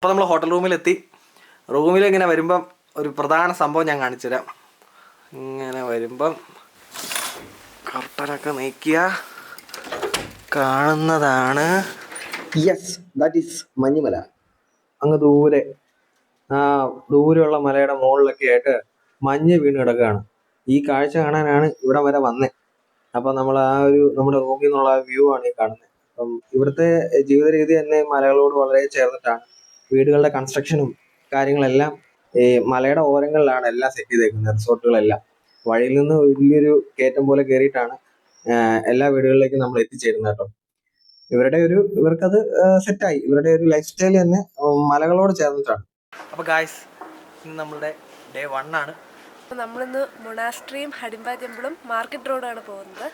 അപ്പോൾ നമ്മൾ ഹോട്ടൽ റൂമിലെത്തി. റൂമിലിങ്ങനെ വരുമ്പം ഒരു പ്രധാന സംഭവം ഞാൻ കാണിച്ചു തരാം. ഇങ്ങനെ വരുമ്പം കർട്ടനൊക്കെ നീക്കിയ കാണുന്നതാണ് യെസ്, ദാറ്റ് ഈസ് മഞ്ഞുമല. അങ്ങ് ദൂരെ ദൂരെയുള്ള മലയുടെ മുകളിലൊക്കെ ആയിട്ട് മഞ്ഞ് വീണ് കിടക്കുകയാണ്. ഈ കാഴ്ച കാണാനാണ് ഇവിടെ വരെ വന്നത്. അപ്പം നമ്മൾ നമ്മുടെ റൂമിൽ നിന്നുള്ള വ്യൂ ആണ് ഈ കാണുന്നത്. അപ്പം ഇവിടുത്തെ ജീവിത രീതി തന്നെ മലകളോട് വളരെ ചേർന്നിട്ടാണ്. വീടുകളുടെ കൺസ്ട്രക്ഷനും കാര്യങ്ങളെല്ലാം ഈ മലയുടെ ഓരങ്ങളിലാണ് എല്ലാം സെറ്റ് ചെയ്തേക്കുന്നത്. റിസോർട്ടുകളെല്ലാം വഴിയിൽ നിന്ന് വലിയൊരു കയറ്റം പോലെ കയറിയിട്ടാണ് എല്ലാ വീടുകളിലേക്കും നമ്മൾ എത്തിച്ചേരുന്നത് കേട്ടോ. ഇവർക്കത് സെറ്റായി. ഇവരുടെ ഒരു ലൈഫ് സ്റ്റൈൽ തന്നെ മലകളോട് ചേർന്നിട്ടാണ്. അപ്പോൾ ഗായ്സ്, ഇന്ന് നമ്മളുടെ ഡേ 1 ആണ്. നമ്മളിന്ന് മൊണാസ്ട്രിയും ഹഡിംബ ടെമ്പിളും മാർക്കറ്റ് റോഡാണ് പോകുന്നത്.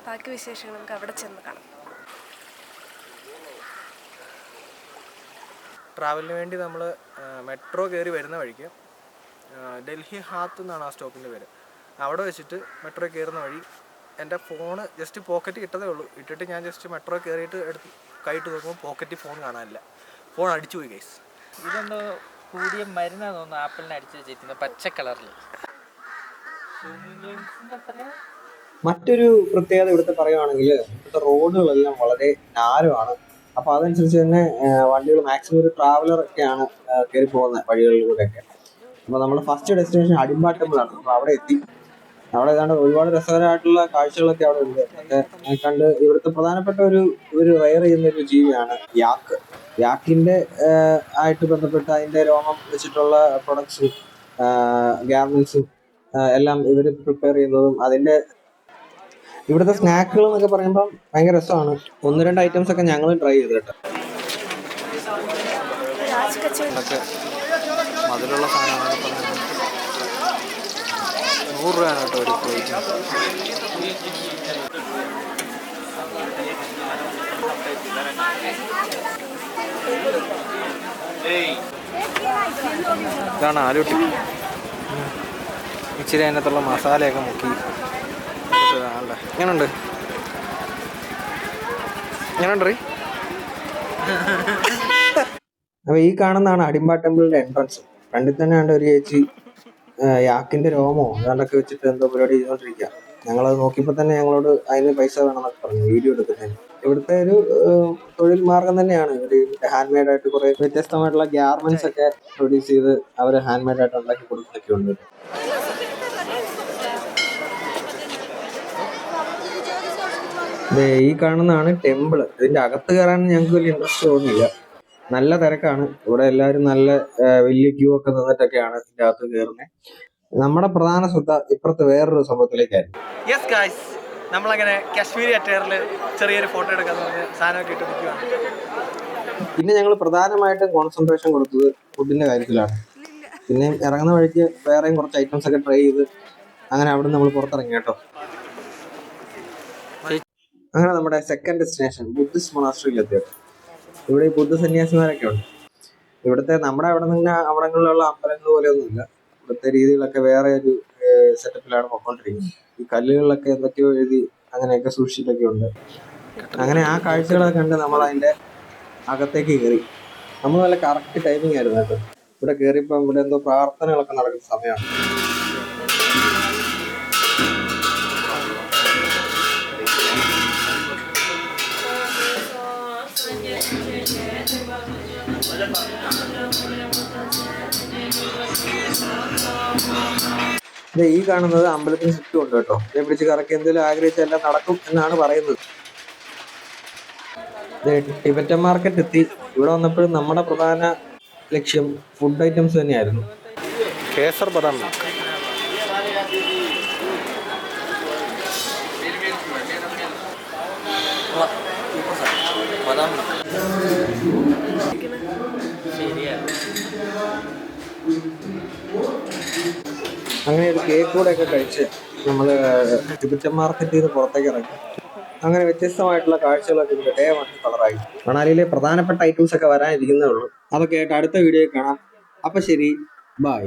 ബാക്കി വിശേഷങ്ങൾ നമുക്ക് അവിടെ ചെന്ന് കാണാം. ട്രാവലിന് വേണ്ടി നമ്മൾ മെട്രോ കയറി വരുന്ന വഴിക്ക് ഡൽഹി ഹാത്ത് എന്നാണ് ആ സ്റ്റോപ്പിൻ്റെ പേര്. അവിടെ വെച്ചിട്ട് മെട്രോ കയറുന്ന വഴി എൻ്റെ ഫോണ് ജസ്റ്റ് പോക്കറ്റ് ഇട്ടതേ ഉള്ളൂ. ഇട്ടിട്ട് ഞാൻ ജസ്റ്റ് മെട്രോ കയറിയിട്ട് കൈയിട്ട് നോക്കുമ്പോൾ പോക്കറ്റിൽ ഫോൺ കാണാനില്ല. ഫോൺ അടിച്ചു പോയി ഗൈസ്. ഇതെന്തോ കൂടിയ മരുന്നാന്ന് തോന്നുന്നു, ആപ്പിളിനെ അടിച്ചു വെച്ചിരിക്കുന്നത് പച്ച കളറിൽ. മറ്റൊരു പ്രത്യേകത ഇവിടുത്തെ പറയുകയാണെങ്കിൽ ഇവിടുത്തെ റോഡുകളെല്ലാം വളരെ നാരമാണ്. അപ്പൊ അതനുസരിച്ച് തന്നെ വണ്ടികൾ മാക്സിമം ഒരു ട്രാവലർ ഒക്കെയാണ് കയറി പോകുന്നത് വഴികളിലൂടെയൊക്കെ. അപ്പൊ നമ്മുടെ ഫസ്റ്റ് ഡെസ്റ്റിനേഷൻ ഹഡിംബ ടെമ്പിൾ ആണ്. അപ്പൊ അവിടെ എത്തി. അവിടെ ഏതാണ്ട് ഒരുപാട് രസകരമായിട്ടുള്ള കാഴ്ചകളൊക്കെ അവിടെ ഉണ്ട്. കണ്ട് ഇവിടുത്തെ പ്രധാനപ്പെട്ട ഒരു റെയർ ചെയ്യുന്ന ഒരു ജീവിയാണ് യാക്ക്. യാക്കിന്റെ ആയിട്ട് ബന്ധപ്പെട്ട അതിന്റെ രോമം വെച്ചിട്ടുള്ള പ്രൊഡക്ട്സും ഗാർമെന്റ്സും എല്ലാം ഇവർ പ്രിപ്പയർ ചെയ്യുന്നതും അതിന്റെ ഇവിടുത്തെ സ്നാക്കുകൾ എന്നൊക്കെ പറയുമ്പോൾ ഭയങ്കര രസമാണ്. 1-2 ഐറ്റംസ് ഒക്കെ ഞങ്ങൾ ട്രൈ ചെയ്തു കേട്ടോ. മധുരമുള്ള സാധനങ്ങളൊക്കെ 100 രൂപയാണ് കേട്ടോ ഒരു പ്ലേറ്റ്. ഇതാണ് ആലൂട്ടി. ഇച്ചിരി അതിനകത്തുള്ള മസാലയൊക്കെ മുക്കി എങ്ങനെയുണ്ട് അപ്പൊ ഈ കാണുന്നതാണ് ഹഡിംബ ടെമ്പിളിന്റെ എൻട്രൻസ്. ഫ്രണ്ടിൽ തന്നെ ഉണ്ട് ഒരു ചേച്ചി യാക്കിന്റെ രോമോ അതാണ്ടൊക്കെ വെച്ചിട്ട് എന്തോ പരിപാടി ചെയ്തോണ്ടിരിക്കുക. ഞങ്ങളത് നോക്കിയപ്പോ തന്നെ ഞങ്ങളോട് അതിന് പൈസ വേണമെന്നൊക്കെ പറഞ്ഞു വീഡിയോ എടുക്കുന്നതിന്. ഇവിടുത്തെ ഒരു തൊഴിൽ മാർഗം തന്നെയാണ്. ഒരു ഹാൻഡ് മെയ്ഡ് ആയിട്ട് കുറെ വ്യത്യസ്തമായിട്ടുള്ള ഗാർമെന്റ്സ് ഒക്കെ പ്രൊഡ്യൂസ് ചെയ്ത് അവർ ഹാൻഡ് മെയ്ഡ് ആയിട്ട് ഉണ്ടാക്കി കൊടുക്കുന്നൊക്കെ ഉണ്ട്. ഈ കാണുന്നതാണ് ടെമ്പിള്. ഇതിന്റെ അകത്ത് കയറാൻ ഞങ്ങൾക്ക് വലിയ ഇൻട്രസ്റ്റ് തോന്നിയില്ല. നല്ല തിരക്കാണ് ഇവിടെ. എല്ലാവരും നല്ല വലിയ ക്യൂ ഒക്കെ നിന്നിട്ടൊക്കെയാണ് ഇതിന്റെ അകത്ത് കയറുന്നത്. നമ്മുടെ പ്രധാന ശ്രദ്ധ ഇപ്പുറത്ത് വേറൊരു സംഭവത്തിലേക്കായിരുന്നു. യെസ് ഗായ്സ്, നമ്മളങ്ങനെ കാശ്മീരി അറ്റയറിൽ ചെറിയൊരു ഫോട്ടോ എടുക്കാൻ സാധനമൊക്കെ ഇട്ട് നിൽക്കുകയാണ്. പിന്നെ ഞങ്ങൾ പ്രധാനമായിട്ടും കോൺസെൻട്രേഷൻ കൊടുത്തത് ഫുഡിന്റെ കാര്യത്തിലാണ്. പിന്നെ ഇറങ്ങുന്ന വഴിക്ക് വേറെയും കുറച്ച് ഐറ്റംസ് ഒക്കെ ട്രൈ ചെയ്ത് അങ്ങനെ അവിടെ നമ്മൾ പുറത്തിറങ്ങി കേട്ടോ. അങ്ങനെ നമ്മുടെ സെക്കൻഡ് ഡെസ്റ്റിനേഷൻ ബുദ്ധിസ്റ്റ് മൊണാസ്ട്രിയിൽ എത്തിയത്. ഇവിടെ ഈ ബുദ്ധ സന്യാസിമാരൊക്കെ ഉണ്ട്. ഇവിടുത്തെ നമ്മുടെ അവിടങ്ങളിലുള്ള അമ്പലങ്ങൾ പോലെയൊന്നുമില്ല. ഇവിടുത്തെ രീതികളൊക്കെ വേറെ ഒരു സെറ്റപ്പിലാണ് പൊക്കോണ്ടിരിക്കുന്നത്. ഈ കല്ലുകളിലൊക്കെ എന്തൊക്കെയോ എഴുതി അങ്ങനെയൊക്കെ സൂക്ഷിച്ചിട്ടൊക്കെ ഉണ്ട്. അങ്ങനെ ആ കാഴ്ചകളൊക്കെ കണ്ട് നമ്മൾ അതിന്റെ അകത്തേക്ക് കയറി. നമ്മൾ നല്ല കറക്റ്റ് ടൈമിംഗ് ആയിരുന്നു കേട്ടോ. ഇവിടെ കയറിയപ്പോൾ ഇവിടെ എന്തോ പ്രാർത്ഥനകളൊക്കെ നടക്കുന്ന സമയമാണ്. ഈ കാണുന്നത് അമ്പലത്തിന് ചുറ്റും ഉണ്ട് കേട്ടോ. ഇതേ പിടിച്ച് കറക്കി എന്തെങ്കിലും ആഗ്രഹിച്ച എല്ലാം നടക്കും എന്നാണ് പറയുന്നത്. ടിബറ്റൻ മാർക്കറ്റ് എത്തി. ഇവിടെ വന്നപ്പോഴും നമ്മുടെ പ്രധാന ലക്ഷ്യം ഫുഡ് ഐറ്റംസ് തന്നെയായിരുന്നു. കേസർ ബദാം അങ്ങനെ ഒരു കേക്ക് കൂടെ ഒക്കെ കഴിച്ച് നമ്മൾ ടിബറ്റൻ മാർക്കറ്റിൽ നിന്ന് പുറത്തേക്ക് ഇറങ്ങി. അങ്ങനെ വ്യത്യസ്തമായിട്ടുള്ള കാഴ്ചകളൊക്കെ ഇതിന്റെ ഡേ 1 കളറായി. മണാലിയിലെ പ്രധാനപ്പെട്ട ഐറ്റംസ് ഒക്കെ വരാനിരിക്കുന്നേ ഉള്ളൂ. അതൊക്കെ ആയിട്ട് അടുത്ത വീഡിയോയിൽ കാണാം. അപ്പൊ ശരി, ബൈ.